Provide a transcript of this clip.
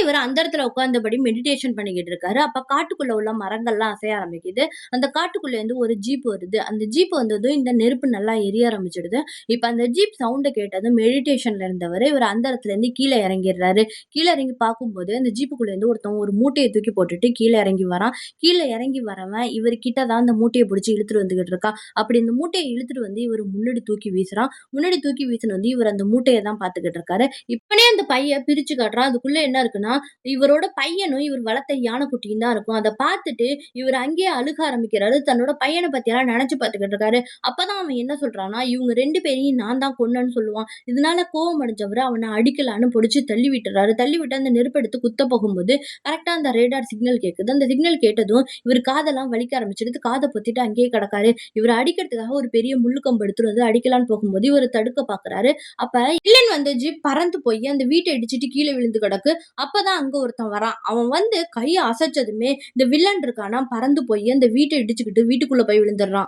இவரு அந்த இடத்துல உட்கார்ந்தபடி மெடிடேஷன் பண்ணிக்கிட்டு இருக்காரு. அப்ப காட்டுக்குள்ள உள்ள மரங்கள்லாம் அசைய ஆரம்பிக்குது. அந்த காட்டுக்குள்ளேருந்து ஒரு ஜீப் வருது. அந்த ஜீப் வந்ததும் இந்த நெருப்பு நல்லா எரிய ஆரம்பிச்சுடுது. இப்ப அந்த ஜீப் சவுண்ட கேட்டதும் மெடிடேஷன்ல இருந்தவரு, இவரு அந்த இடத்துலருந்து கீழ இறங்கிர்றாரு. கீழ இறங்கி பார்க்கும்போது, அந்த ஜீப்புக்குள்ளேருந்து ஒருத்தன் ஒரு மூட்டைய தூக்கி போட்டுட்டு கீழ இறங்கி வரான். கீழ இறங்கி வரவன் இவரு கிட்ட தான் அந்த மூட்டைய புடிச்சு இழுத்துட்டு வந்துகிட்டு இருக்கான். அப்படி இந்த மூட்டைய இழுத்துட்டு வந்து இவரு முன்னாடி தூக்கி வீசுறான். முன்னாடி தூக்கி வீசினது இவரு அந்த மூட்டைய தான் பார்த்துக்கிட்டு இருக்காரு. இப்பனே அந்த பைய பிரிச்சு காட்டுறான். அதுக்குள்ள என்ன இருக்குன்னா, இவரோட பையனும், இவர் வளர்த்த யானைக்குட்டியும் தான் இருக்கும். அத பார்த்துட்டு இவரு அங்கேயே அழுக ஆரம்பிக்கிறாரு. தன்னோட பையன பத்தியெல்லாம் நெனச்சு பார்த்துக்கிட்டு இருக்காரு. அப்பதான் அவன் என்ன சொல்றான்னா, இவங்க 2 பேரையும் நான் தான் கொன்னேன்னு சொல்லுவான். இதனால கோவம் அடைஞ்சவரு அவன அடிக்கலான்னு புடிச்சு தள்ளி விட்டுறாரு. தள்ளி விட்டு அந்த நெருப்பு எடுத்து குத்த போகும்போது, கரெக்ட்டா அந்த ரேடார் சிக்னல் கேட்குது. அந்த சிக்னல் கேட்டதும் இவரு காதெல்லாம் வலிக்க ஆரம்பிச்சுடுது. காத பொத்திட்டு அங்கேயே கிடக்காரு. இவர அடிக்கிறதுக்காக ஒரு பெரிய முள்ளு கம்பு எடுத்துட்டு வந்து அடிக்கலான்னு போகும்போது, இவரு தடுக்க பார்க்குறாரு. அப்ப வில்லன் வந்து ஜீப் பறந்து போய் அந்த வீட்ட இடிச்சிட்டு கீழ விழுந்து கிடக்கு. அப்பதான் அங்க ஒருத்தன் வரான். அவன் வந்து கைய அசைச்சதுமே, இந்த வில்லன் இருக்கானா பறந்து போய் அந்த வீட்ட இடிச்சுக்கிட்டு வீட்டுக்குள்ள போய் விழுந்துடுறான்.